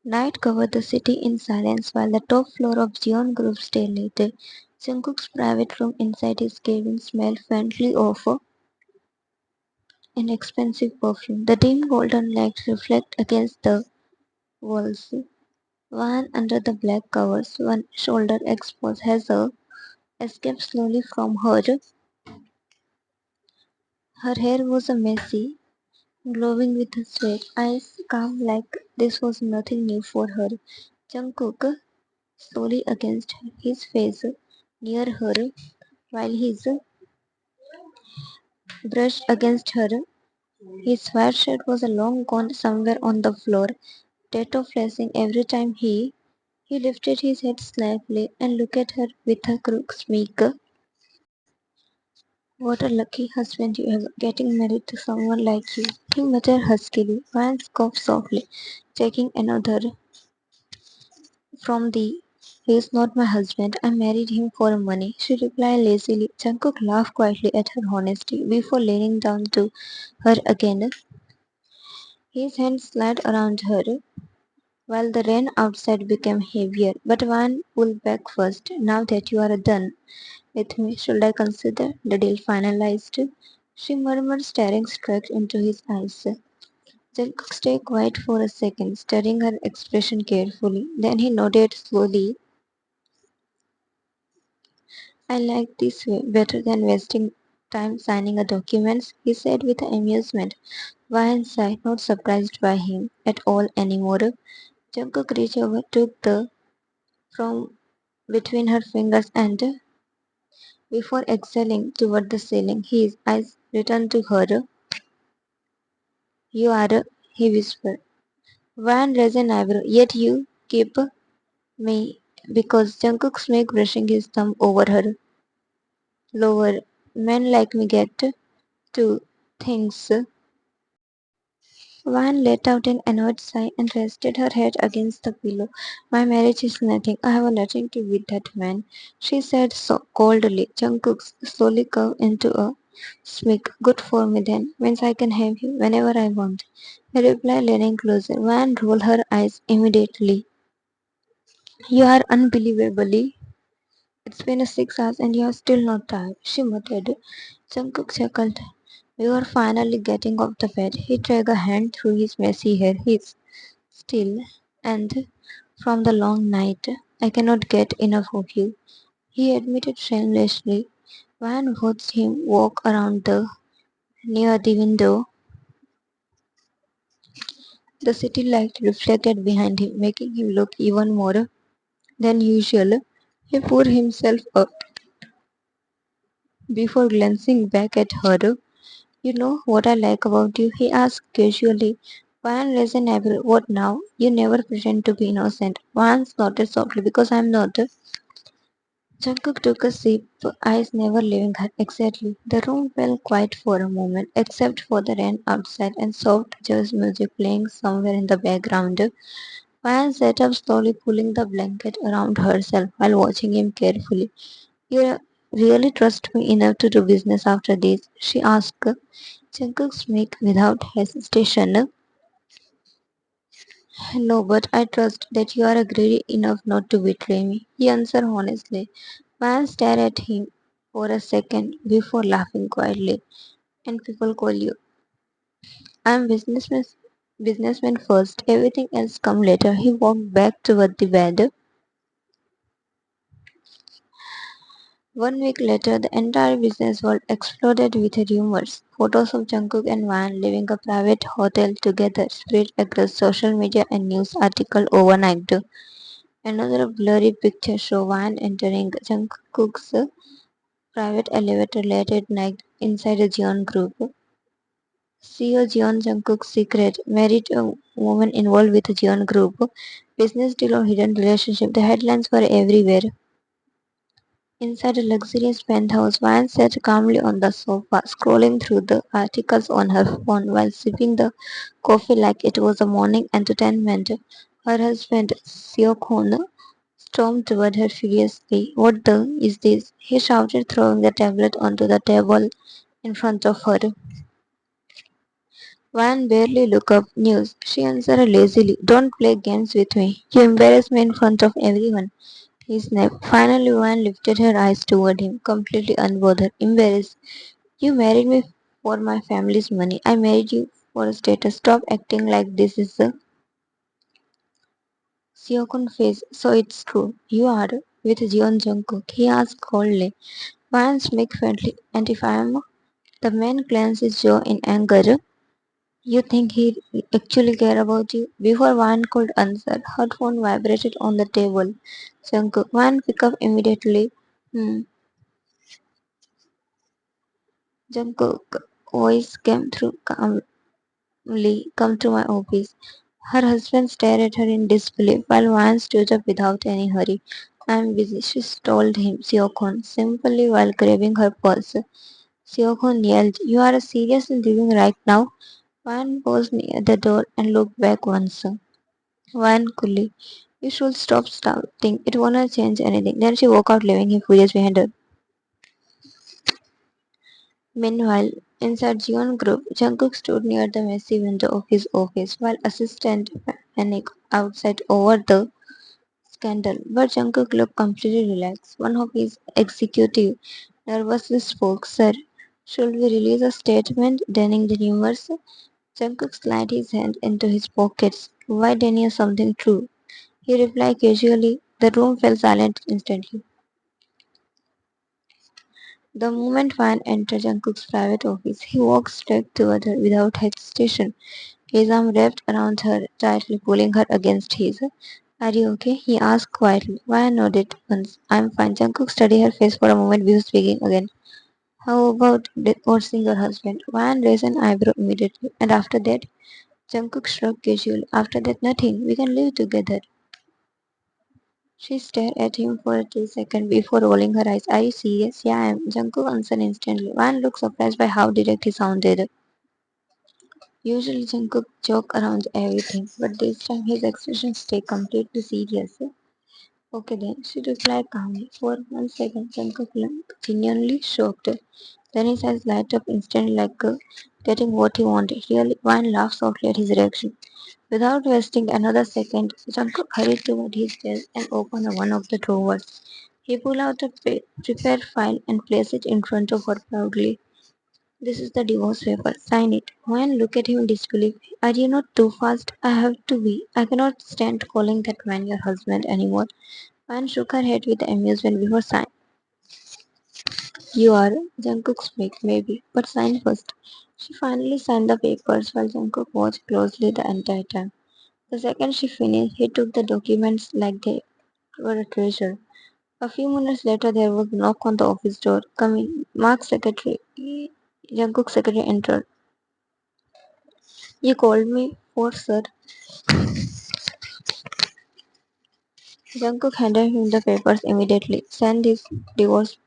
Night covered the city in silence while the top floor of Jeon Group stay lit. Jungkook's private room inside his cabin smelled faintly of an expensive perfume. The dim golden light reflected against the walls. One under the black covers, one shoulder exposed, as her escaped slowly from her. Her hair was a messy, glowing with sweat, eyes calm like this was nothing new for her. Jungkook slowly against her, his face near her, while his brushed against her. His white shirt was long gone somewhere on the floor, tattoo flashing every time he lifted his head slightly and looked at her with a crooked smirk. What a lucky husband you have, getting married to someone like you. He muttered huskily. Vance coughed softly, taking another from the he is not my husband. I married him for money. She replied lazily. Jungkook laughed quietly at her honesty before leaning down to her again. His hand slid around her while the rain outside became heavier. But Van pulled back first. Now that you are done with me, should I consider the deal finalized? She murmured, staring straight into his eyes. Jungkook stayed quiet for a second, studying her expression carefully. Then he nodded slowly. I like this way better than wasting time signing a document, he said with amusement. Van sighed, not surprised by him at all anymore. Jungkook reached over, took the from between her fingers and before exhaling toward the ceiling, his eyes returned to her. You are, he whispered. Van raised an eyebrow, yet you keep me because Jungkook smiled, brushing his thumb over her lower. Men like me get to things. Van let out an annoyed sigh and rested her head against the pillow. My marriage is nothing. I have nothing to with that man, she said so coldly. Jungkook slowly curved into a smirk. Good for me then. Means I can have you whenever I want. He replied, leaning closer. Van rolled her eyes immediately. You are unbelievably. It's been 6 hours and you are still not tired, she muttered. Jungkook chuckled. You are finally getting off the bed. He dragged a hand through his messy hair. He's still, and from the long night, I cannot get enough of you, he admitted shamelessly. Van watched him walk around the near the window. The city light reflected behind him, making him look even more than usual. He pulled himself up before glancing back at her. You know what I like about you? He asked casually. Van raised an eyebrow. What now? You never pretend to be innocent. Vance nodded softly because I'm not. Jungkook took a sip, eyes never leaving her. Exactly. The room felt quiet for a moment, except for the rain outside and soft jazz music playing somewhere in the background. Van sat up slowly, pulling the blanket around herself while watching him carefully. You really trust me enough to do business after this? She asked. Jungkook smiled without hesitation. No, but I trust that you are greedy enough not to betray me, he answered honestly. Man stared at him for a second before laughing quietly. And people call you. I'm businessman first. Everything else come later. He walked back toward the bed. 1 week later, the entire business world exploded with rumors. Photos of Jungkook and Van leaving a private hotel together spread across social media and news articles overnight. Another blurry picture shows Van entering Jungkook's private elevator late at night inside a Jeon group. CEO Jeon Jungkook's secret, married a woman involved with a Jeon group, business deal or hidden relationship. The headlines were everywhere. Inside a luxurious penthouse, Van sat calmly on the sofa, scrolling through the articles on her phone while sipping the coffee like it was a morning entertainment. Her husband, Seok-hoon, stormed toward her furiously. What the is this? He shouted, throwing the tablet onto the table in front of her. Van barely looked up news. She answered lazily. Don't play games with me. You embarrass me in front of everyone. He snapped. Finally, Van lifted her eyes toward him, completely unbothered, embarrassed. You married me for my family's money. I married you for a status. Stop acting like this is a Seokun face. So it's true. You are with Jeon Jungkook. He asked coldly. Van smirked faintly. And if I am? The man clenched his jaw in anger. You think he actually care about you? Before Van could answer, her phone vibrated on the table. Jungkook. Van picked up immediately. Hmm. Jungkook voice came through calmly. Come to my office. Her husband stared at her in disbelief while Van stood up without any hurry. I'm busy, she told him, Seokon, simply while grabbing her purse. Seokon yelled, you are seriously leaving right now? Van paused near the door and looked back once. Van coolly, you should stop shouting, it won't change anything. Then she walked out leaving him furious behind her. Meanwhile, inside Jeon Group, Jungkook stood near the messy window of his office while assistant panicked outside over the scandal. But Jungkook looked completely relaxed. One of his executive nervously spoke, Sir, should we release a statement denying the rumors? Jungkook slid his hand into his pockets. Why deny something true? He replied casually. The room fell silent instantly. The moment Fan entered Jungkook's private office, he walked straight toward her without hesitation. His arm wrapped around her, tightly pulling her against his. Are you okay? He asked quietly. Fan nodded once. I'm fine. Jungkook studied her face for a moment before speaking again. How about divorcing your husband? Fan raised an eyebrow immediately. And after that? Jungkook shrugged casually. After that, nothing. We can live together. She stared at him for 2 seconds before rolling her eyes. Are you serious? Yeah, I am. Jungkook answered instantly. Van looked surprised by how direct he sounded. Usually Jungkook joke around everything, but this time his expression stayed completely serious. Okay then, she replied calmly. For 1 second, Jungkook looked genuinely shocked. Then his eyes light up instantly like getting what he wanted. Really, Van laughed softly at his reaction. Without wasting another second, Jungkook hurried toward his desk and opened one of the drawers. He pulled out a prepared file and placed it in front of her proudly. This is the divorce paper. Sign it. When look at him in disbelief. Are you not too fast? I have to be. I cannot stand calling that man your husband anymore. Wan shook her head with amusement before signing. You are Jungkook's mate, maybe, but sign first. She finally signed the papers while Jungkook watched closely the entire time. The second she finished, he took the documents like they were a treasure. A few minutes later, there was a knock on the office door. Come in. Mark's secretary. Jungkook's secretary entered. You called me for, sir. Jungkook handed him the papers immediately. Send his divorce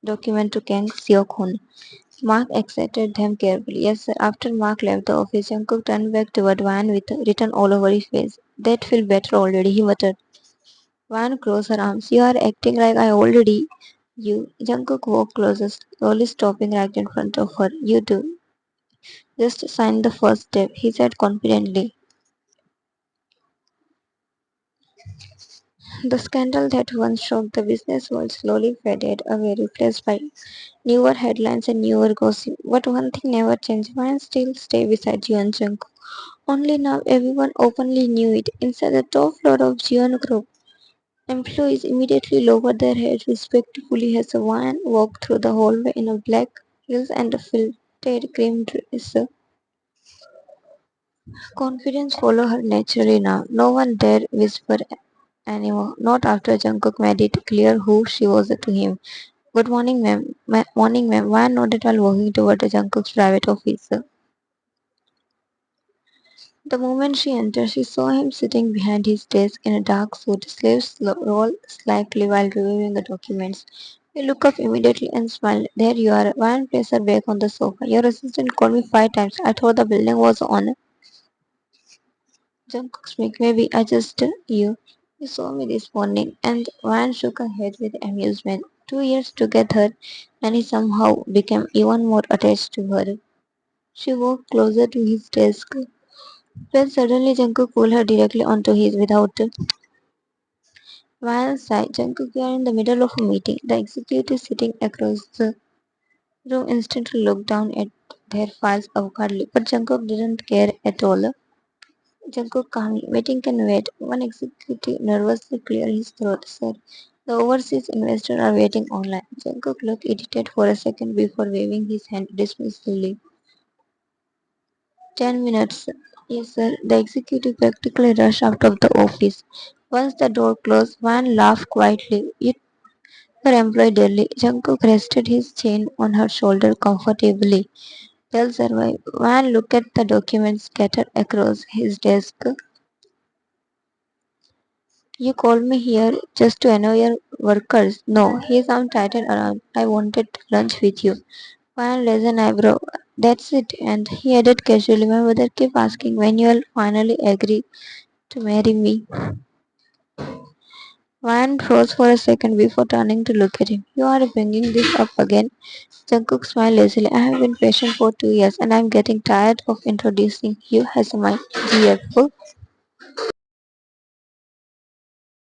document to Kang Seok-hoon. Mark accepted them carefully. Yes, sir. After Mark left the office, Jungkook turned back toward Van with a written all over his face. That feel better already, he muttered. Van crossed her arms. You are acting like I already. You. Jungkook walked closer, slowly stopping right in front of her. You do. Just sign the first step, he said confidently. The scandal that once shocked the business world slowly faded away, replaced by newer headlines and newer gossip. But one thing never changed. Van still stay beside Jeon Jungkook. Only now everyone openly knew it. Inside the top floor of Jeon Group, employees immediately lowered their heads respectfully as Van walked through the hallway in a black heels and a fitted cream dress. Confidence followed her naturally now. No one dared whisper anymore. Not after Jungkook made it clear who she was to him. Good morning, ma'am. Morning, ma'am. Van nodded while walking toward Jungkook's private office. The moment she entered, she saw him sitting behind his desk in a dark suit, sleeves rolled slightly while reviewing the documents. He looked up immediately and smiled. There you are. Van placed her back on the sofa. Your assistant called me 5 times. I thought the building was on. Jungkook speak. Maybe I just you. You saw me this morning. And Van shook her head with amusement. 2 years together, and he somehow became even more attached to her. She walked closer to his desk when suddenly Jungkook pulled her directly onto his without while side. Jungkook were in the middle of a meeting. The executive sitting across the room instantly looked down at their files awkwardly, but Jungkook didn't care at all. Jungkook calmly, waiting can wait. One executive nervously cleared his throat. Sir, the overseas investors are waiting online. Jungkook looked irritated for a second before waving his hand dismissively. 10 minutes. Yes, sir. The executive practically rushed out of the office. Once the door closed, Van laughed quietly. You were employed daily. Jungkook rested his chin on her shoulder comfortably. They'll survive. Van looked at the documents scattered across his desk. You called me here just to annoy your workers. No, he's on Titan around. I wanted lunch with you. Van raised an eyebrow. That's it. And he added casually, my mother keep asking when you'll finally agree to marry me. Van froze for a second before turning to look at him. You are bringing this up again? Jungkook smiled lazily. I have been patient for 2 years and I'm getting tired of introducing you as my GF.